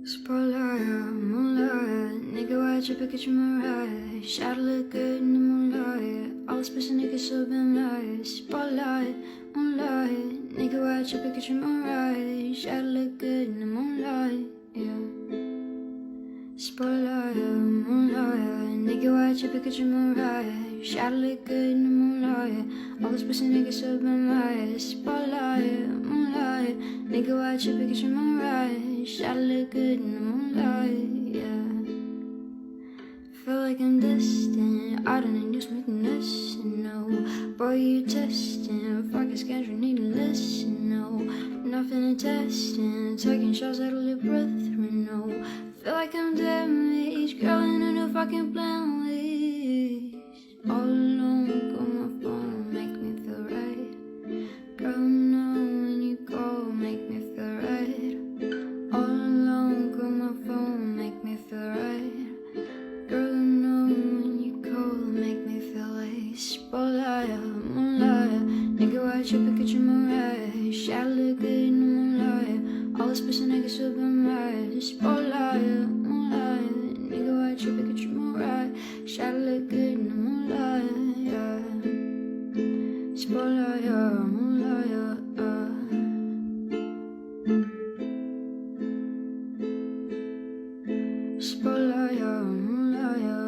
Spotlight, moonlight, nigga, why'd you pick at your mirage? Shot look good in the moonlight, all this pussy niggas so been nice. Spotlight, moonlight, nigga, why'd you pick at your mirage? Shot look good in the moonlight, yeah. Spotlight, moonlight, nigga, why'd you pick at your mirage? Shot look good in the moonlight, all this pussy niggas so been nice. Spotlight, moonlight, nigga, why'd you pick at your mirage? Shot look good in the moonlight, yeah. Feel like I'm distant, I don't need you speaking listen, no. Boy, you testing, fuck a schedule, need to listen, no. Nothing to testing, taking shots out of your brethren, no. Feel like I'm damaged, girl in a new fucking playlist. All alone, call my phone, make me feel right. Girl, no, when you call, make me feel right. All alone, call my phone, make me feel right. Girl, no, when you call, make me feel like spotlight, moonlight, nigga, why'd you pick at your mirage? Shot look good in the moonlight, all this pussy niggas so been right. Spotlight, moonlight, nigga, why'd you pick at your mirage? Shot look good in the moonlight, yeah. Spotlight, moonlight, Spotlight, moonlight.